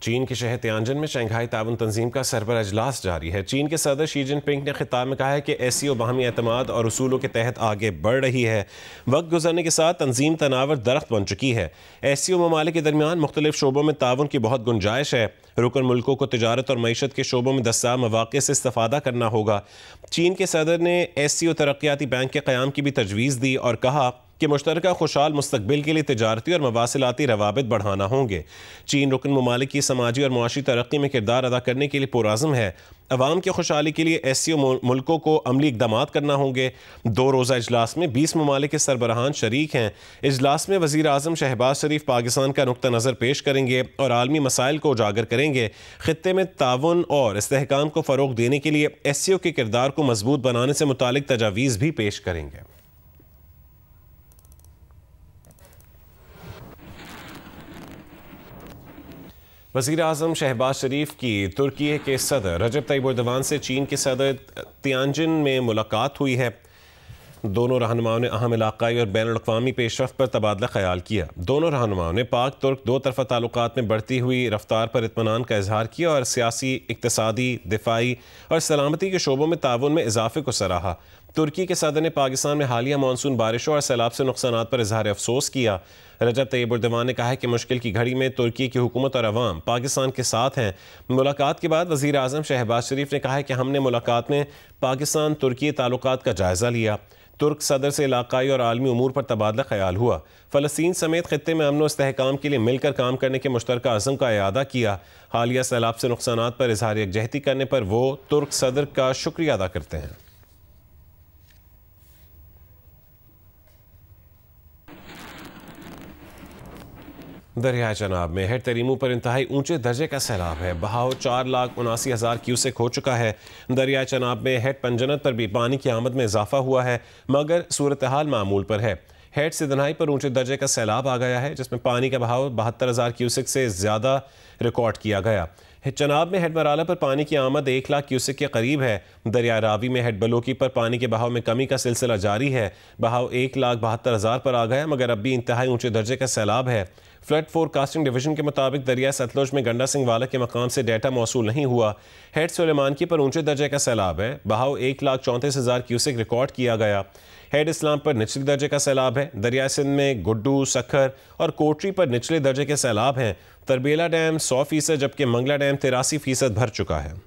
चीन के शहर तियानजिन में शंघाई ताउन तंजीम का सरबराह इजलास जारी है। चीन के सदर शी जिनपिंग ने खिताब में कहा है कि एससीओ बाहमी एतमाद और उसूलों के तहत आगे बढ़ रही है। वक्त गुजरने के साथ तंजीम तनावर दरख्त बन चुकी है। एससीओ ममालिक के दरमियान मुख्तलिफ शोबों में ताउन की बहुत गुंजाइश है। रुकन मुल्कों को तिजारत और मईशत के शोबों में दस्तार मौक़े से इस्तेफादा करना होगा। चीन के सदर ने एससीओ तरक्याती बैंक के क़याम की भी तजवीज़ दी और कहा कि मुश्तरका खुशहाल मुस्तकबिल के लिए तिजारती और मवासिलाती रवाबित बढ़ाना होंगे। चीन रुकन ममालिक की समाजी और मुआशी तरक्की में किरदार अदा करने के लिए पुरअज़्म है। अवाम की खुशहाली के लिए एससीओ मुल्कों को अमली इक़दामात करना होंगे। 2 रोज़ा इजलास में 20 ममालिक के सरबराहान शरीक हैं। इजलास में वज़ीर आज़म शहबाज शरीफ पाकिस्तान का नुक्ता नज़र पेश करेंगे और आलमी मसाइल को उजागर करेंगे। खित्ते में ताउन और इस्तेहकाम को फ़रोग़ देने के लिए एससीओ के किरदार को मजबूत बनाने से मुतालिक तजावीज़ भी पेश करेंगे। वज़ीर आज़म शहबाज शरीफ की तुर्की के सदर रजब तय्यिब एर्दोगान से चीन के सदर तियानजिन में मुलाकात हुई है। दोनों रहनुमाओं ने अहम इलाक़ाई और बैनुल अक़वामी पेशरफ़्त पर तबादला ख़याल किया। दोनों रहनुमाओं ने पाक तुर्क दो तरफ़ा ताल्लुकात में बढ़ती हुई रफ्तार पर इत्मीनान का इजहार किया और सियासी, इक़्तिसादी, दिफ़ाई और सलामती के शोबों में ताउन में इजाफ़े को सराहा। तुर्की के सदर ने पाकिस्तान में हालिया मानसून बारिशों और सैलाब से नुकसानात पर इजहार अफसोस किया। रजब तय्यिब एर्दोगान ने कहा है कि मुश्किल की घड़ी में तुर्की की हुकूमत और अवाम पाकिस्तान के साथ हैं। मुलाकात के बाद वज़ीर आज़म शहबाज शरीफ ने कहा है कि हमने मुलाकात में पाकिस्तान तुर्की ताल्लुकात का जायज़ा लिया। तुर्क सदर से इलाकाई और आलमी उमूर पर तबादला ख्याल हुआ। फ़लस्तीन समेत खित्ते में अमन व इस्तेहकाम के लिए मिलकर काम करने के मुश्तरका अज़म का इआदा किया। हालिया सैलाब से नुकसानात पर इजहार यकजहती करने पर वो तुर्क सदर का शुक्रिया अदा करते हैं। दरियाए चनाब में हेड तरीमू पर इंतहाई ऊंचे दर्जे का सैलाब है। बहाव 4,79,000 क्यूसेक हो चुका है। दरियाए चनाब में हेड पंजनत पर भी पानी की आमद में इजाफा हुआ है, मगर सूरत हाल मामूल पर है। हेड सिदनाई पर ऊंचे दर्जे का सैलाब आ गया है, जिसमें पानी का बहाव 72,000 क्यूसेक से ज़्यादा रिकॉर्ड किया गया। चनाब में हेड मराला पर पानी की आमद 1 लाख क्यूसेक के करीब है। दरिया रावी में हेड बलोकी पर पानी के बहाव में कमी का सिलसिला जारी है। बहाव 1,72,000 पर आ गया, मगर अब भी इंतहाई ऊंचे दर्जे का सैलाब है। फ्लड फोरकास्टिंग डिवीजन के मुताबिक दरिया सतलुज में गंडा सिंह वाला के मकाम से डाटा मौसूल नहीं हुआ। हेड सुलेमान की पर ऊंचे दर्जे का सैलाब है। बहाव 1,34,000 क्यूसेक रिकॉर्ड किया गया। हेड इस्लाम पर निचले दर्जे का सैलाब है। दरिया सिंध में गुड्डू, सखर और कोटरी पर निचले दर्जे के सैलाब हैं। तरबेला डैम 100%, जबकि मंगला डैम 83% भर चुका है।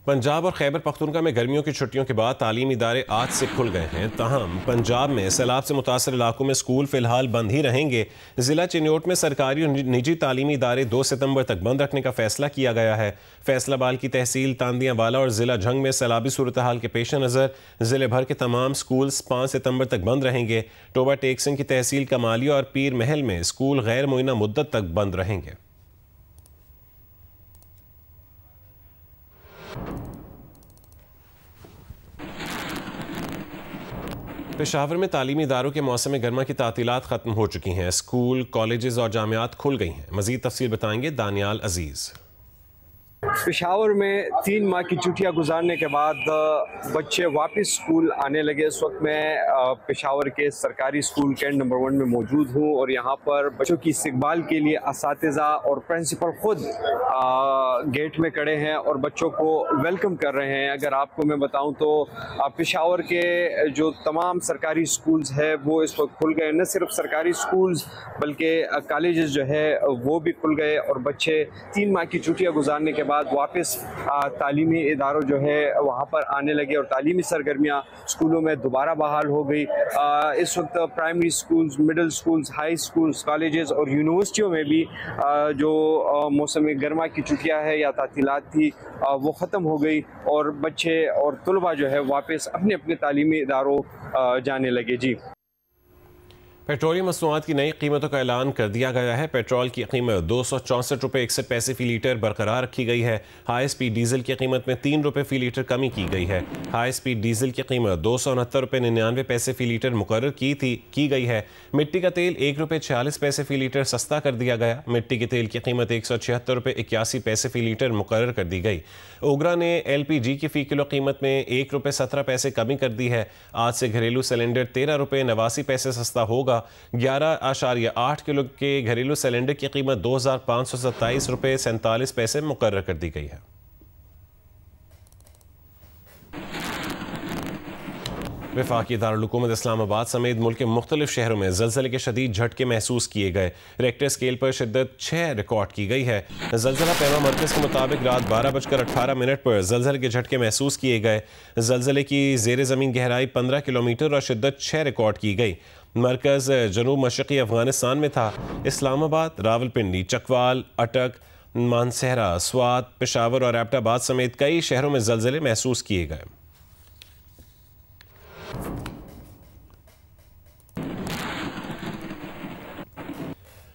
पंजाब और खैबर पख्तूनख्वा में गर्मियों की छुट्टियों के बाद तालीमी इदारे आज से खुल गए हैं। ताहम पंजाब में सैलाब से मुतासर इलाकों में स्कूल फिलहाल बंद ही रहेंगे। जिला चिन्योट में सरकारी और निजी तालीमी इदारे 2 सितंबर तक बंद रखने का फैसला किया गया है। फैसलाबाद की तहसील तांदियावाला और जिला झंग में सैलाबी सूरत हाल के पेश नज़र जिले भर के तमाम स्कूल्स 5 सितंबर तक बंद रहेंगे। टोबा टेकसिंग की तहसील कमालिया और पीर महल में स्कूल गैर मुइना मुद्दत तक बंद रहेंगे। पेशावर में तालीमी इदारों के मौसम गर्मा की तातीलात ख़त्म हो चुकी हैं। स्कूल, कॉलेजेस और जामियात खुल गई हैं। मज़ीद तफसील बताएंगे दानियाल अजीज़। पेशावर में 3 माह की छुट्टियां गुजारने के बाद बच्चे वापस स्कूल आने लगे। इस वक्त मैं पेशावर के सरकारी स्कूल कैंट नंबर 1 में मौजूद हूं और यहां पर बच्चों की इस्तकबाल के लिए असातिज़ा और प्रिंसिपल खुद गेट में खड़े हैं और बच्चों को वेलकम कर रहे हैं। अगर आपको मैं बताऊं तो पेशावर के जो तमाम सरकारी स्कूल्स है वो इस वक्त खुल गए। न सिर्फ सरकारी स्कूल्स बल्कि कॉलेजेस जो है वो भी खुल गए और बच्चे 3 माह की छुट्टियां गुजारने के बाद वापस तालीमी इदारों जो है वहाँ पर आने लगे और तालीमी सरगर्मियाँ स्कूलों में दोबारा बहाल हो गई। इस वक्त primary schools, middle schools, high schools, colleges और यूनिवर्सिटियों में भी जो मौसम गर्मा की छुट्टियाँ है या तातीलात थी वो ख़त्म हो गई और बच्चे और तलबा जो है वापस अपने अपने तालीमी इदारों जाने लगे। जी, पेट्रोलियम मसनूआत की नई कीमतों का ऐलान कर दिया गया है। पेट्रोल की कीमत 264 रुपये 61 पैसे फ़ी लीटर बरकरार रखी गई है। हाई स्पीड डीजल की कीमत में 3 रुपये फ़ी लीटर कमी की गई है। हाई स्पीड डीजल की कीमत 269 रुपये 99 पैसे फ़ी लीटर मुकर्रर की गई है। मिट्टी का तेल 1 रुपये 46 पैसे फ़ी लीटर सस्ता कर दिया गया। मिट्टी के तेल की कीमत 176 रुपये 81 पैसे फ़ी लीटर मुकर्रर कर दी गई। ओगरा ने LPG की फ़ी किलो कीमत में 1 रुपये 17 पैसे कमी कर दी है। आज से घरेलू सिलेंडर 13 रुपये 89 पैसे सस्ता होगा। 11.8 किलो के घरेलू सिलेंडर की कीमत 2,527 रुपये 47 पैसे मुकर्रर कर दी गई है। वफाकी दारुल-हुकूमत इस्लामाबाद समेत मुल्क के मुख्तलिफ शहरों में ज़लज़ले के शदीद झटके महसूस किए गए। रेक्टर स्केल पर शिद्दत 6 रिकॉर्ड की गई है। ज़लज़ला पैमा मरकज़ के मुताबिक रात 12:18 पर ज़लज़ले के झटके महसूस किए गए। ज़लज़ले की ज़ेर ज़मीन गहराई 15 किलोमीटर और शिद्दत 6 रिकॉर्ड की गई। मरकज़ जनूब मशरक़ी अफ़गानिस्तान में था। इस्लामाबाद, रावलपिंडी, चकवाल, अटक, मानसहरा, स्वात, पेशावर और एबटाबाद समेत कई शहरों में ज़लज़ले महसूस किए गए।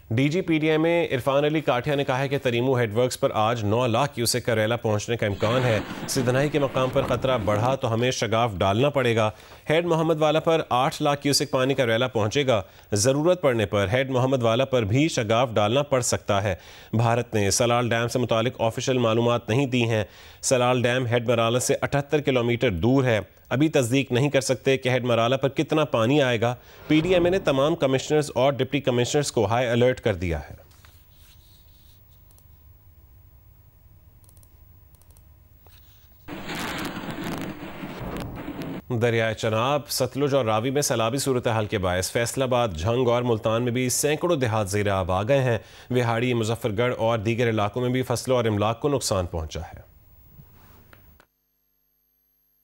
DGPDM में इरफान अली काठिया ने कहा है कि तरीमू हेडवर्क्स पर आज 9 लाख क्यूसेक का रेला पहुंचने का इम्कान है। सिदनाई के मकाम पर खतरा बढ़ा तो हमें शगाफ डालना पड़ेगा। हेड मोहम्मद वाला पर 8 लाख क्यूसेक पानी का रेला पहुंचेगा। ज़रूरत पड़ने पर हेड मोहम्मद वाला पर भी शगाफ डालना पड़ सकता है। भारत ने सलाल डैम से मुतालिक ऑफिशियल मालूमात नहीं दी हैं। सलाल डैम हेड मराला से 78 किलोमीटर दूर है। अभी तस्दीक नहीं कर सकते कि हेड मराला पर कितना पानी आएगा। PDMA ने तमाम कमिश्नर्स और डिप्टी कमिश्नर्स को हाई अलर्ट कर दिया है। दरियाए चनाब, सतलुज और रावी में सैलाबी सूरत हाल के बायस फैसलाबाद, झंग और मुल्तान में भी सैकड़ों देहात ज़ेर आब आ गए हैं। विहाड़ी, मुजफ्फरगढ़ और दीगर इलाकों में भी फसलों और इमलाक को नुकसान पहुंचा है।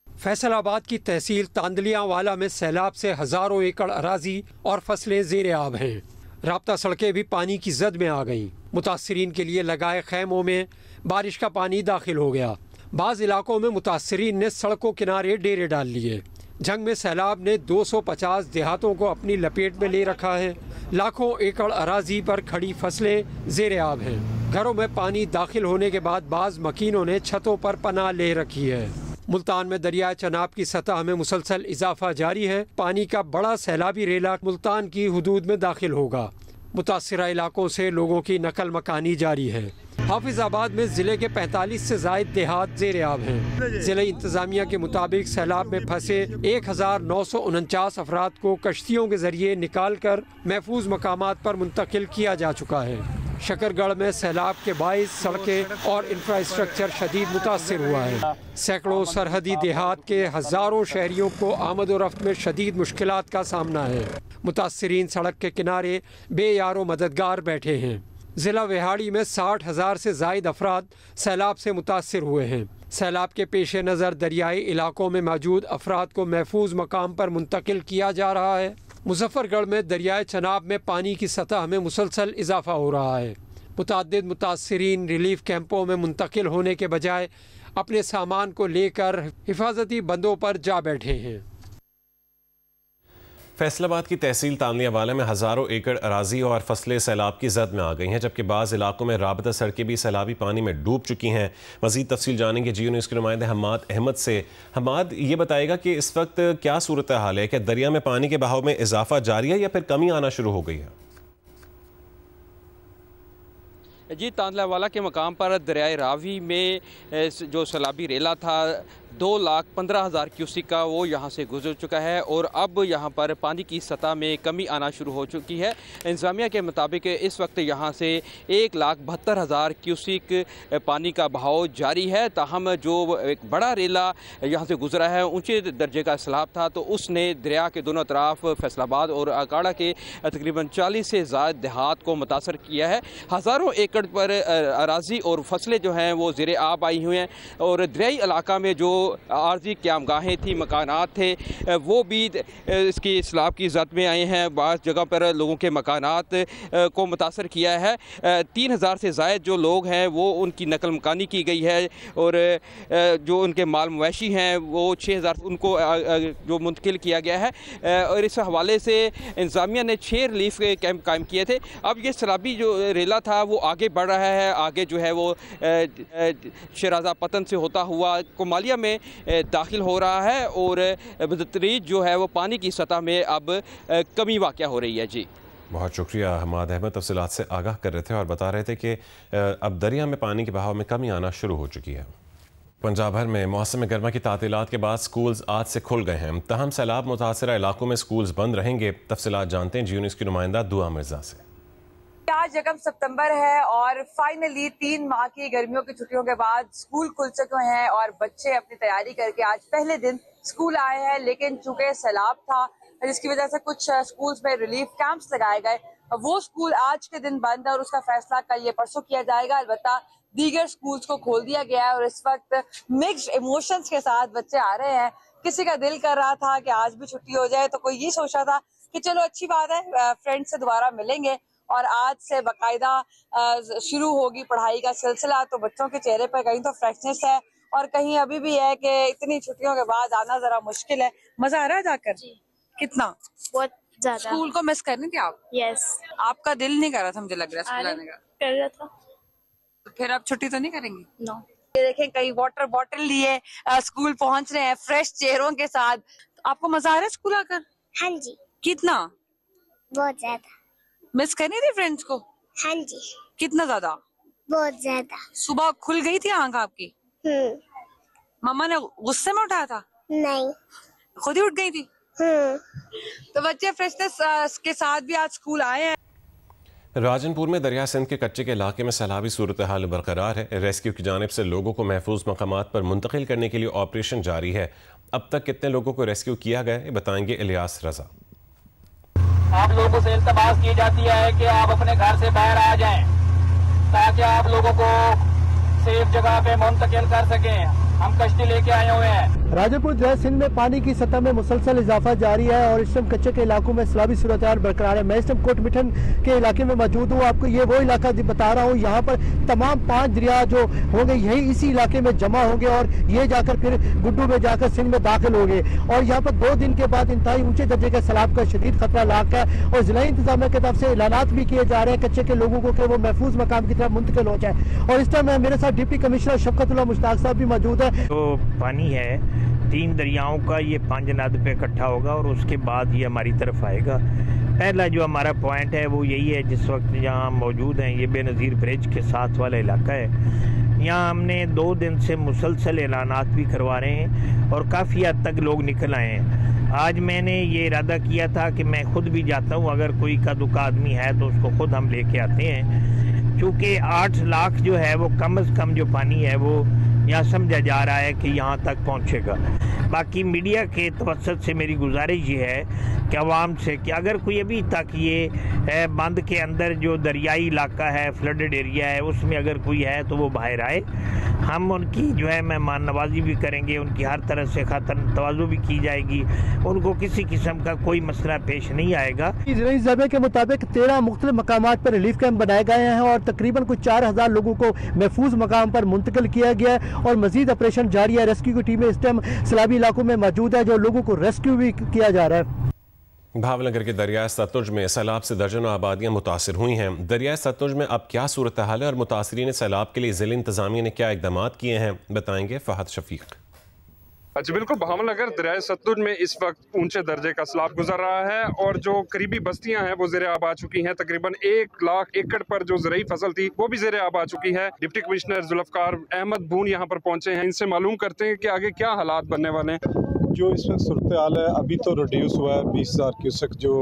फैसलाबाद की तहसील तांदलियावाला में सैलाब से हज़ारों एकड़ अराजी और फसलें ज़ेर आब हैं। राब्ता सड़कें भी पानी की जद में आ गईं। मुतासरीन के लिए लगाए खैमों में बारिश का पानी दाखिल हो गया। बाज़ इलाकों में मुतासरीन ने सड़कों किनारे डेरे डाल लिए। जंग में सैलाब ने 250 देहातों को अपनी लपेट में ले रखा है। लाखों एकड़ अराजी पर खड़ी फसलें ज़ेर आब हैं। घरों में पानी दाखिल होने के बाद बाज़ मकीनों ने छतों पर पनाह ले रखी है। मुल्तान में दरियाए चनाब की सतह में मुसलसल इजाफा जारी है। पानी का बड़ा सैलाबी रेला मुल्तान की हुदूद में दाखिल होगा। मुतासिरा इलाकों से लोगों की नकल मकानी जारी है। हाफिजाबाद में ज़िले के 45 से ज़ायद देहात ज़ेर आब हैं। ज़िले इंतज़ामिया के मुताबिक सैलाब में फंसे 1949 अफराद को कश्तियों के ज़रिए निकाल कर महफूज मकामात पर मुंतकिल किया जा चुका है। शकरगढ़ में सैलाब के बाइस सड़कें और इंफ्रास्ट्रक्चर शदीद मुतासिर हुआ है। सैकड़ों सरहदी देहात के हज़ारों शहरियों को आमद और रफ्त में शदीद मुश्किलात का सामना है। मुतासरीन सड़क के किनारे बेयारो मददगार बैठे हैं। ज़िला विहाड़ी में 60,000 से ज़ायद अफराद सैलाब से मुतासिर हुए हैं। सैलाब के पेश नज़र दरियाई इलाकों में मौजूद अफराद को महफूज मकाम पर मुंतकिल किया जा रहा है। मुजफ्फरगढ़ में दरियाए चनाब में पानी की सतह में मुसलसल इजाफा हो रहा है। मुतअद्दिद मुतासरीन रिलीफ कैंपों में मुंतकिल होने के बजाय अपने सामान को लेकर हिफाजती बंदों पर जा बैठे हैं। फैसलाबाद की तहसील तांदलियावाला में हज़ारों एकड़ अराजी और फसलें सैलाब की जद में आ गई हैं, जबकि बाज़ इलाकों में राबता सड़कें भी सैलाबी पानी में डूब चुकी हैं। मज़ीद तफसील जानेंगे जियो न्यूज़ के नुमाइंदे हमाद अहमद से। हमाद, ये बताएगा कि इस वक्त क्या सूरत हाल है? क्या दरिया में पानी के बहाव में इजाफा जारी है या फिर कमी आना शुरू हो गई है? जी, तांदलावाला के मकाम पर दरियाए रावी में जो सैलाबी रेला था 2,15,000 क्यूसिक का वो यहाँ से गुजर चुका है और अब यहाँ पर पानी की सतह में कमी आना शुरू हो चुकी है। इंतज़ामिया के मुताबिक इस वक्त यहाँ से 1,72,000 क्यूसिक पानी का बहाव जारी है। ताहम जो एक बड़ा रेला यहाँ से गुजरा है ऊंचे दर्जे का सैलाब था, तो उसने दरिया के दोनों तरफ फैसलाबाद और अकाड़ा के तकरीबन 40 से ज़ायद देहात को मुतासर किया है। हज़ारों एकड़ पर अराजी और फसलें जो हैं वो ज़ेर आब आई हुई हैं और दरियाई इलाका में जो आर्जी क़यामगाहें थी, मकानात थे, वो भी इसकी सैलाब की ज़द में आए हैं। बाज़ जगह पर लोगों के मकानात को मुतासर किया है। 3000 से ज़ायद जो लोग हैं वो उनकी नकल मकानी की गई है और जो उनके माल मवेशी हैं वो 6000 उनको जो मुंतकिल किया गया है। और इस हवाले से इंतज़ामिया ने 6 रिलीफ कैंप कायम किए थे। अब ये सैलाबी जो रेला था वो आगे बढ़ रहा है, आगे जो है वो शराजा पतन से होता हुआ कोमालिया में दाखिल हो रहा है और बदतरीज जो है वो पानी की सतह में अब कमी वाक़या हो रही है। जी बहुत शुक्रिया हमाद अहमद, तफसीलात से आगाह कर रहे थे और बता रहे थे कि अब दरिया में पानी के बहाव में कमी आना शुरू हो चुकी है। पंजाब भर में मौसम गर्मा की तातीलात के बाद स्कूल्स आज से खुल गए हैं, तहम सैलाब मुतासरा इलाकों में स्कूल्स बंद रहेंगे। तफसीलात जानते हैं जी न्यूज़ की नुमाइंदा दुआ मिर्जा से। आज 1 सितंबर है और फाइनली 3 माह की गर्मियों की छुट्टियों के बाद स्कूल खुल चुके हैं और बच्चे अपनी तैयारी करके आज पहले दिन स्कूल आए हैं। लेकिन चूंकि सैलाब था जिसकी वजह से कुछ स्कूल्स में रिलीफ कैंप्स लगाए गए, वो स्कूल आज के दिन बंद है और उसका फैसला कल या परसों किया जाएगा। अलबत्ता दीगर स्कूल्स को खोल दिया गया है और इस वक्त मिक्स्ड इमोशंस के साथ बच्चे आ रहे हैं। किसी का दिल कर रहा था कि आज भी छुट्टी हो जाए, तो कोई ये सोच रहा था कि चलो अच्छी बात है, फ्रेंड्स से दोबारा मिलेंगे। और आज से बाकायदा शुरू होगी पढ़ाई का सिलसिला, तो बच्चों के चेहरे पर कहीं तो फ्रेशनेस है और कहीं अभी भी है कि इतनी छुट्टियों के बाद आना जरा मुश्किल है। मजा आ रहा है जाकर? कितना? बहुत ज्यादा। स्कूल को मिस कर रही थी आप? यस। आपका दिल नहीं कर रहा था, मुझे लग रहा है स्कूल आने का? कर रहा था। तो फिर आप छुट्टी तो नहीं करेंगी? नो। ये देखें, कई वाटर बॉटल लिए स्कूल पहुंच रहे हैं फ्रेश चेहरों के साथ। तो आपको मजा आ रहा है स्कूल आकर? हाँ जी। कितना? बहुत ज्यादा। मिस करनी थी फ्रेंड्स को? हाँ जी। कितना ज्यादा? बहुत ज्यादा। सुबह खुल गई थी आंख आपकी? मम्मा ने गुस्से में उठाया था? नहीं, खुद ही उठ गई थी। तो बच्चे फ्रेशनेस के साथ भी आज स्कूल आए हैं। राजनपुर में दरिया सिंध के कच्चे के इलाके में सैलाबी सूरत हाल बरकरार है। रेस्क्यू की जानिब से लोगों को महफूज मकामात पर मुंतकिल करने के लिए ऑपरेशन जारी है। अब तक कितने लोगों को रेस्क्यू किया गया है बताएंगे इलियास रजा। आप लोगों से इल्तमास की जाती है कि आप अपने घर से बाहर आ जाएं ताकि आप लोगों को सेफ जगह पे मुंतकिल कर सकें। हम कश्ती लेके आए हुए हैं। राजनपुर दरिया सिंध में पानी की सतह में मुसलसल इजाफा जारी है और इस टाइम कच्चे के इलाकों में सैलाबी सूरत हाल बरकरार है। मैं इस टाइम कोट मिठन के इलाके में मौजूद हूँ। आपको ये वो इलाका बता रहा हूँ, यहाँ पर तमाम 5 दरिया जो होंगे यही इसी इलाके में जमा होंगे और ये जाकर फिर गुड्डू में जाकर सिंध में दाखिल होंगे। और यहाँ पर 2 दिन के बाद इंतहाई ऊंचे दर्जे के सैलाब का शदीद खतरा लाक है और जिला इंतजामिया की तरफ से ऐलानात भी किए जा रहे हैं कच्चे के लोगों को कि वो महफूज मकाम की तरफ मुंतकिल हो जाए। और इस टाइम मेरे साथ डिप्टी कमिश्नर शफकतुल्लाह मुश्ताक साहब भी मौजूद है। तो पानी है 3 दरियाओं का, ये 5 नद पे इकट्ठा होगा और उसके बाद ये हमारी तरफ आएगा। पहला जो हमारा पॉइंट है वो यही है, जिस वक्त यहाँ मौजूद हैं, ये बेनज़ीर ब्रिज के साथ वाला इलाका है। यहाँ हमने 2 दिन से मुसलसल ऐलानात भी करवा रहे हैं और काफ़ी हद तक लोग निकल आए हैं। आज मैंने ये इरादा किया था कि मैं खुद भी जाता हूँ, अगर कोई का दुका आदमी है तो उसको खुद हम लेके आते हैं, क्योंकि 8 लाख जो है वो कम से कम जो पानी है वो यहाँ समझा जा रहा है कि यहाँ तक पहुँचेगा। बाकी मीडिया के तवस्सुत से मेरी गुजारिश ये है कि आवाम से कि अगर कोई अभी तक ये बंद के अंदर जो दरियाई इलाका है, फ्लडेड एरिया है, उसमें अगर कोई है तो वो बाहर आए। हम उनकी जो है मेहमान नवाजी भी करेंगे, उनकी हर तरह से खातर तवाज़ु भी की जाएगी, उनको किसी किस्म का कोई मसला पेश नहीं आएगा। ज़िले के मुताबिक 13 मुख्तलिफ मकामात पर रिलीफ कैंप बनाए गए हैं और तकरीबन कुछ 4000 लोगों को महफूज मकाम पर मुंतकिल किया गया है और मजीद ऑपरेशन जारी है। रेस्क्यू की टीमें इस टाइम सैलाबी इलाकों में मौजूद है, जो लोगों को रेस्क्यू भी किया जा रहा है। भावनगर के दरिया सतलुज में सैलाब से दर्जनों आबादियां मुतासर हुई हैं। दरिया सतलुज में अब क्या सूरत हाल है और मुतासरीन सैलाब के लिए ज़िला इंतजामिया ने क्या इक़दाम किए हैं बताएंगे फ़हद शफीक। अच्छा, बिल्कुल, भावनगर दरिया सतलुज में इस वक्त ऊंचे दर्जे का सैलाब गुजर रहा है और जो करीबी बस्तियां हैं वो ज़ेरे आब आ चुकी हैं। तकरीबन 1 लाख एकड़ पर जो ज़रूरी फसल थी वो भी ज़ेरे आब आ चुकी है। डिप्टी कमिश्नर जुल्फ़कार अहमद बून यहाँ पर पहुंचे हैं, इनसे मालूम करते हैं कि आगे क्या हालात बनने वाले हैं। जो इस वक्त सूरत हाल है, अभी तो रिड्यूस हुआ है 20,000 क्यूसेक जो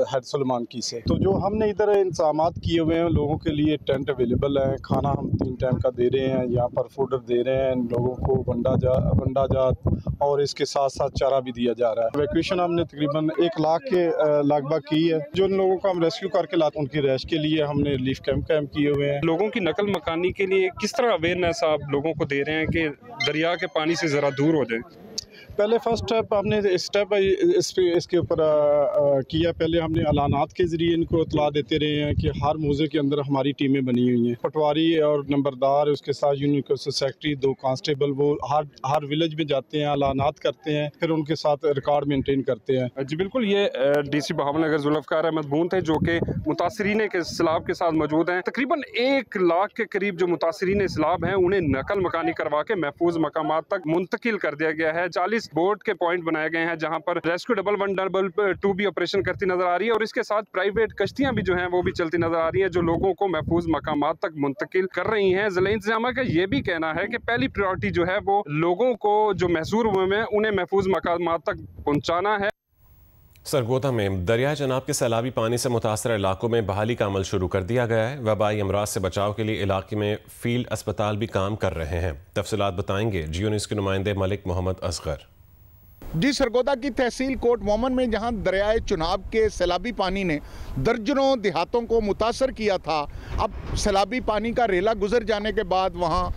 हेड सलमान की से। तो जो हमने इधर इंतजाम किए हुए हैं, लोगों के लिए टेंट अवेलेबल है, खाना हम 3 टाइम का दे रहे हैं, यहाँ पर फूडर दे रहे हैं लोगों को, वंडा जात और इसके साथ साथ चारा भी दिया जा रहा है। वैक्यूएशन हमने तकरीबन 1 लाख के लगभग की है। जो लोगों को हम रेस्क्यू करके लाते उनकी रैश के लिए हमने रिलीफ कैंप किए हुए हैं। लोगों की नकल मकानी के लिए किस तरह अवेयरनेस आप लोगों को दे रहे हैं कि दरिया के पानी से ज़रा दूर हो जाए? पहले फर्स्ट स्टेप हमने इसके ऊपर किया। पहले हमने ऐलानात के ज़रिए इनको इतला देते रहे हैं कि हर मौजे के अंदर हमारी टीमें बनी हुई हैं, पटवारी और नंबरदार, उसके साथ यूनियन सेक्रेटरी, 2 कांस्टेबल, वो हर विलेज में जाते हैं, ऐलानात करते हैं, फिर उनके साथ रिकॉर्ड मेंटेन करते हैं। जी बिल्कुल, ये DC बहावलनगर जुल्फ़कार अहमद बून थे जो कि मुतासरीन के सैलाब के साथ मौजूद हैं। तकरीबन 1 लाख के करीब जो मुतासरीन सैलाब हैं उन्हें नकल मकानी करवा के महफूज मकामात तक मुंतकिल कर दिया गया है। 40 बोट के पॉइंट बनाए गए हैं जहां पर रेस्क्यू डबल 1 डबल 2 भी ऑपरेशन करती नजर आ रही है और इसके साथ प्राइवेट कश्तियां भी जो हैं वो भी चलती नजर आ रही हैं जो लोगों को महफूज मकामात तक मुंतकिल कर रही हैं। ज़िला इंतजामिया का ये भी कहना है कि पहली प्रायोरिटी जो है वो लोगों को जो महसूर हुए हैं उन्हें महफूज मकामात तक पहुँचाना है। सरगोदा में दरिया जनाब के सैलाबी पानी से मुतासर इलाकों में बहाली का अमल शुरू कर दिया गया है। वबाई अमराज से बचाव के लिए इलाके में फील्ड अस्पताल भी काम कर रहे हैं। तफसीलात बताएंगे जियो न्यूज़ के नुमाइंदे मलिक मोहम्मद असगर। जी, सरगोदा की तहसील कोट मोमन में जहां दरियाए चुनाब के सैलाबी पानी ने दर्जनों देहातों को मुतासर किया था, अब सैलाबी पानी का रेला गुजर जाने के बाद वहां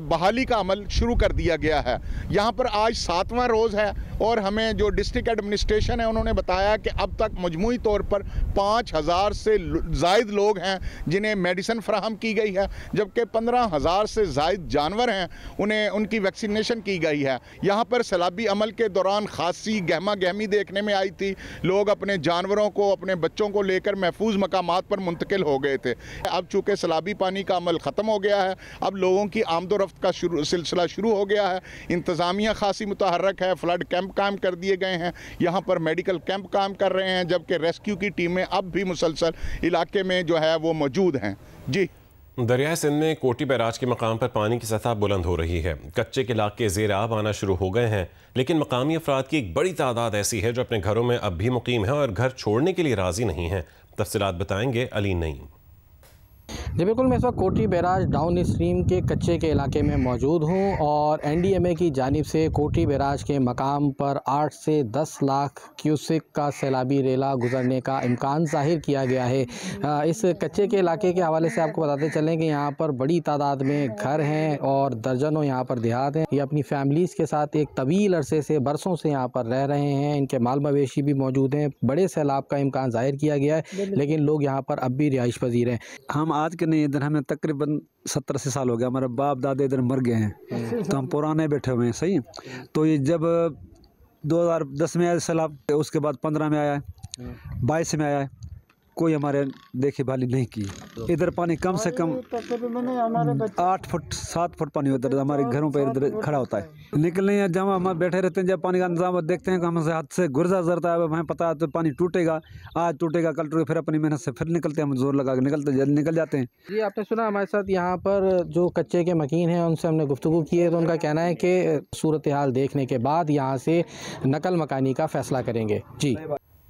बहाली का अमल शुरू कर दिया गया है। यहाँ पर आज 7वां रोज़ है और हमें जो डिस्ट्रिक्ट एडमिनिस्ट्रेशन है उन्होंने बताया कि अब तक मजमूई तौर पर 5000 से ज़ायद लोग हैं जिन्हें मेडिसिन फराहम की गई है, जबकि 15,000 से ज़ायद जानवर हैं उन्हें उनकी वैक्सीनेशन की गई है। यहाँ पर सैलाबी अमल के दौरान खासी गहमा गहमी देखने में आई थी। लोग अपने जानवरों को, अपने बच्चों को लेकर महफूज मकामात पर मुंतकिल हो गए थे। अब चूँकि सैलाबी पानी का अमल ख़त्म हो गया है, अब लोगों की आमदोरफ्त का सिलसिला शुरू हो गया है। इंतज़ामिया खासी मुतहर्रक है, फ्लड कैंप काम कर दिए गए हैं, यहाँ पर मेडिकल कैंप काम कर रहे हैं, जबकि रेस्क्यू की टीमें अब भी मुसलसल इलाके में जो है वो मौजूद हैं। जी, दरिया सिंध में कोटी बैराज के मकाम पर पानी की सतह बुलंद हो रही है। कच्चे के इलाके ज़ेर आब आना शुरू हो गए हैं, लेकिन मकामी अफराद की एक बड़ी तादाद ऐसी है जो अपने घरों में अब भी मुकीम है और घर छोड़ने के लिए राज़ी नहीं है। तफसीलात बताएंगे अली नईम। जी बिल्कुल, मैं इस वक्त कोटी बैराज डाउन स्ट्रीम के कच्चे के इलाके में मौजूद हूँ और NDMA की जानिब से कोटी बैराज के मकाम पर 8 से 10 लाख क्यूसिक का सैलाबी रेला गुजरने का इम्कान ज़ाहिर किया गया है। इस कच्चे के इलाके के हवाले से आपको बताते चलें कि यहाँ पर बड़ी तादाद में घर हैं और दर्जनों यहाँ पर देहात हैं। ये अपनी फैमिलीज़ के साथ एक तवील अरसे से, बरसों से यहाँ पर रह रहे हैं। इनके माल मवेशी भी मौजूद हैं। बड़े सैलाब का इम्कान ज़ाहिर किया गया है, लेकिन लोग यहाँ पर अब भी रिहाइश पजीर हैं। हम आज के नहीं, इधर हमें तकरीबन 70-80 साल हो गया। हमारे बाप दादे इधर मर गए हैं तो हम पुराने बैठे हुए हैं। सही, तो ये जब 2010 में आया सैलाब, उसके बाद 15 में आया है, 22 में आया है, कोई हमारे देखी भाली नहीं की। इधर पानी कम से कम 8 फुट 7 फुट पानी उधर हमारे घरों पर इधर खड़ा होता है। निकलने या जब हम बैठे रहते हैं, जब पानी का इंतजाम देखते हैं कि हमसे हाथ से गुर्जा जरता है, हमें पता है तो पानी टूटेगा, आज टूटेगा कल टूटेगा, फिर अपनी मेहनत से फिर निकलते हैं, हम जोर लगा के निकल जाते हैं। जी, आपने सुना हमारे साथ यहाँ पर जो कच्चे के मकीन हैं उनसे हमने गुफ्तगू की है, तो उनका कहना है कि सूरत हाल देखने के बाद यहाँ से नकल मकानी का फैसला करेंगे। जी,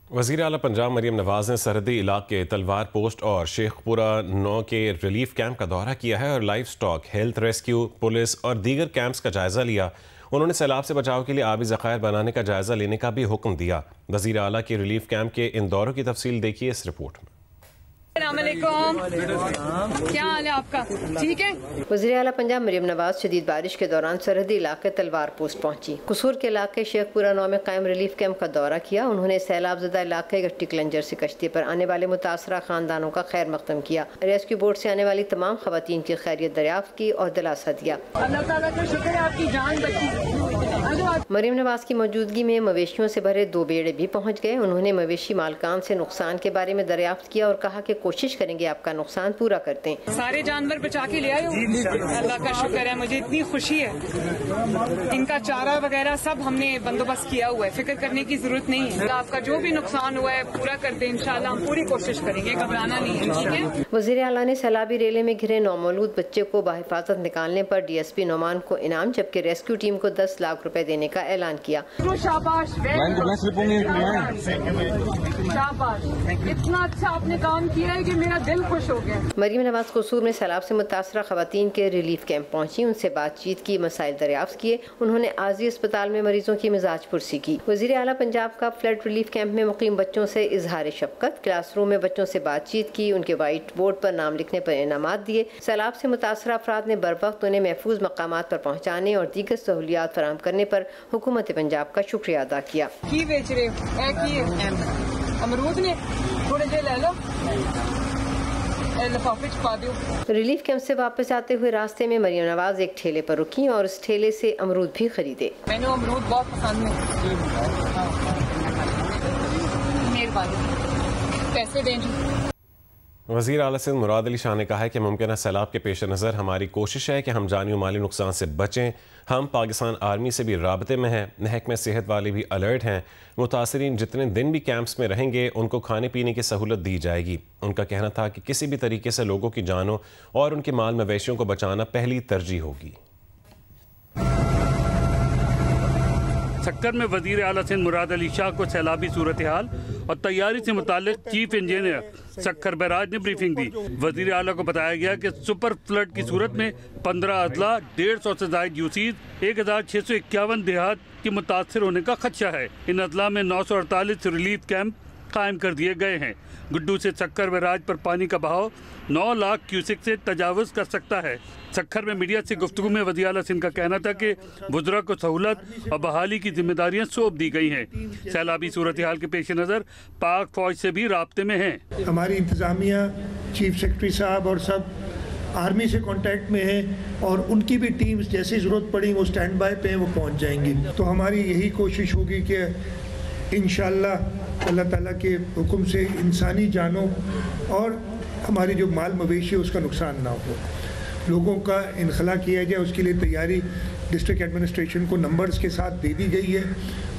वज़ीर आला पंजाब मरीम नवाज़ ने सरहदी इलाके तलवार पोस्ट और शेखपुरा 9 के रिलीफ कैंप का दौरा किया है और life stock, health rescue, police और दीगर कैंप्स का जायज़ा लिया। उन्होंने सैलाब से बचाव के लिए आबी ज़खायर बनाने का जायज़ा लेने का भी हुक्म दिया। वज़ीर आला के रिलीफ कैंप के इन दौरों की तफसील देखिए इस रिपोर्ट में। क्या हाल है आपका? ठीक है। वज़ीर आला पंजाब मरीम नवाज शदीद बारिश के दौरान सरहदी इलाके तलवार पोस्ट पहुंची। कसूर के इलाके शेखपुरा 9 में कायम रिलीफ कैंप का दौरा किया। उन्होंने सैलाब ज़दा इलाके गट्टी कलंजर से कश्ती पर आने वाले मुतासरा खानदानों का खैर मकदम किया। रेस्क्यू बोट से आने वाली तमाम खवातीन की खैरियत दरियाफ्त की और दिलासा दिया। अल्लाह ताला का शुक्र है आपकी जान बची। मरीम नवाज की मौजूदगी में मवेशियों से भरे 2 बेड़े भी पहुँच गए। उन्होंने मवेशी मालकान से नुकसान के बारे में दरियाफ्त किया और कहा कि कोशिश करेंगे आपका नुकसान पूरा करते हैं। सारे जानवर बचा के ले आए हो, अल्लाह का शुक्र है, मुझे इतनी खुशी है। इनका चारा वगैरह सब हमने बंदोबस्त किया हुआ है, फिक्र करने की जरूरत नहीं है। आपका जो भी नुकसान हुआ है पूरा कर दे इंशाल्लाह, हम पूरी कोशिश करेंगे, घबराना नहीं है, ठीक है। वज़ीर आला ने सैलाबी रेले में घिरे नौमौलूद बच्चे को बाहिफाजत निकालने पर DSP नोमान को इनाम, जबकि रेस्क्यू टीम को 10 लाख रुपए देने का ऐलान किया। शाबाश, शाबाश, इतना अच्छा आपने काम किया है कि मेरा दिल खुश हो गया। मरियम नवाज कसूर में सैलाब से मुतासरा खवातीन के रिलीफ कैंप पहुंची, उनसे बातचीत की, मसाइल दरियाफ्त किए। उन्होंने आजी अस्पताल में मरीजों की मिजाज पुरसी की। वज़ीर आला पंजाब का फ्लड रिलीफ कैंप में मुकीम बच्चों से इजहार शफकत, क्लासरूम में बच्चों से बातचीत की, उनके वाइट बोर्ड पर नाम लिखने पर इनामात दिए। सैलाब से मुतासरा अफराद ने बर वक्त उन्हें महफूज मकामात पर पहुँचाने और दीगर सहूलियात फराहम करने पर हुकूमत पंजाब का शुक्रिया अदा किया। की बेच रहे हो? अमरूद ने थोड़े जे ले लो, लिफाफे च पा दो। रिलीफ कैंप से वापस आते हुए रास्ते में मरियम नवाज एक ठेले पर रुकी और उस ठेले से अमरूद भी खरीदे। मैंने अमरूद बहुत पसंद है, मेहरबानी, पैसे देंगे। वज़ीर आला सिंध मुराद अली शाह ने कहा है कि मुमकिन सैलाब के पेश नज़र हमारी कोशिश है कि हम जानी और माली नुकसान से बचें। हम पाकिस्तान आर्मी से भी राबते में हैं, महकमे सेहत वाले भी अलर्ट हैं। मुतासरीन जितने दिन भी कैंप्स में रहेंगे उनको खाने पीने की सहूलत दी जाएगी। उनका कहना था कि किसी भी तरीके से लोगों की जानों और उनके माल मवेशियों को बचाना पहली तरजीह होगी। सक्कर में वज़ीर आला सिंध मुराद अली शाह को सैलाबी सूरत हाल और तैयारी से मुताल्लिक चीफ इंजीनियर सक्कर बैराज ने ब्रीफिंग दी। वज़ीर आला को बताया गया कि सुपर फ्लड की सूरत में 15 अदला, 150 से ज़ायद यूसीज, 1651 देहात के मुतासर होने का खदशा है। इन अदला में 948 रिलीफ कैंप कायम कर दिए गए हैं। गुड्डू से सक्कर बैराज पर पानी का बहाव 9 लाख क्यूसेक से तजावुज़ कर सकता है। सक्खर में मीडिया से गुफ्तगू में वज़ीर आला सिंध का कहना था कि बुजुर्ग को सहूलत और बहाली की जिम्मेदारियां सौंप दी गई हैं। सैलाबी सूरत हाल के पेश नज़र पाक फौज से भी राब्ते में हैं। हमारी इंतज़ामिया, चीफ सेक्रेटरी साहब और सब आर्मी से कांटेक्ट में हैं और उनकी भी टीम्स जैसी ज़रूरत पड़ी वो स्टैंड बाय पे वो पहुँच जाएंगी। तो हमारी यही कोशिश होगी कि इंशाअल्लाह अल्लाह ताला के हुक्म से इंसानी जानों और हमारी जो माल मवेशी है उसका नुकसान ना हो, लोगों का इनखला किया जाए। उसके लिए तैयारी डिस्ट्रिक्ट एडमिनिस्ट्रेशन को नंबर्स के साथ दे दी गई है,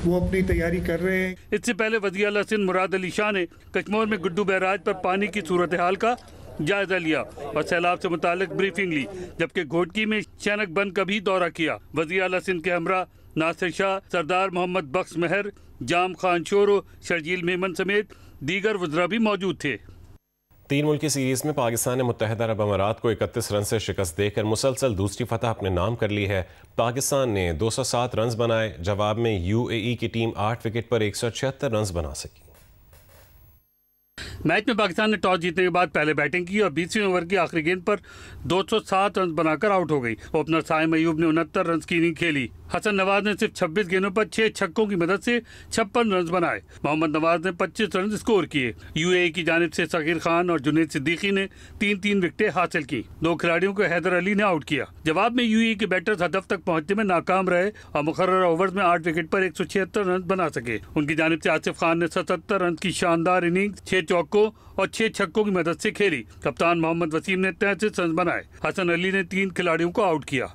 वो अपनी तैयारी कर रहे हैं। इससे पहले वज़ीर आला सिंध मुराद अली शाह ने कश्मीर में गुड्डू बैराज पर पानी की सूरत हाल का जायजा लिया और सैलाब से मुतालिक ब्रीफिंग ली, जबकि घोटकी में शनक बंद का भी दौरा किया। वज़ीर आला सिंध के हमरा नासिर शाह, सरदार मोहम्मद बख्श महर, जाम खान शोरो, शर्जील मेमन समेत दीगर वज़रा भी मौजूद थे। 3 मुल्की सीरीज़ में पाकिस्तान ने मुत्तहिदा अरब अमारात को 31 रन से शिकस्त देकर मुसलसल दूसरी फतह अपने नाम कर ली है। पाकिस्तान ने 207 रन बनाए, जवाब में UAE की टीम 8 विकेट पर 176 रन बना सकी। मैच में पाकिस्तान ने टॉस जीतने के बाद पहले बैटिंग की और 20वें ओवर की आखिरी गेंद पर 207 रन बनाकर आउट हो गई। ओपनर साइम अयूब ने 69 रन की इनिंग खेली। हसन नवाज ने सिर्फ 26 गेंदों पर 6 छक्कों की मदद से 56 रन बनाए। मोहम्मद नवाज ने 25 रन स्कोर किए। UAE की जानिब से सगीर खान और जुनैद सिद्दीकी ने 3-3 विकेटें हासिल की। 2 खिलाड़ियों को हैदर अली ने आउट किया। जवाब में UAE के बैटर्स हदफ तक पहुंचने में नाकाम रहे और मुकर्रर ओवर्स में 8 विकेट पर 176 रन बना सके। उनकी जानिब से आसिफ खान ने 77 रन की शानदार इनिंग 6 चौकों और 6 छक्कों की मदद से खेली। कप्तान मोहम्मद वसीम ने 33 रन बनाए। हसन अली ने 3 खिलाड़ियों को आउट किया।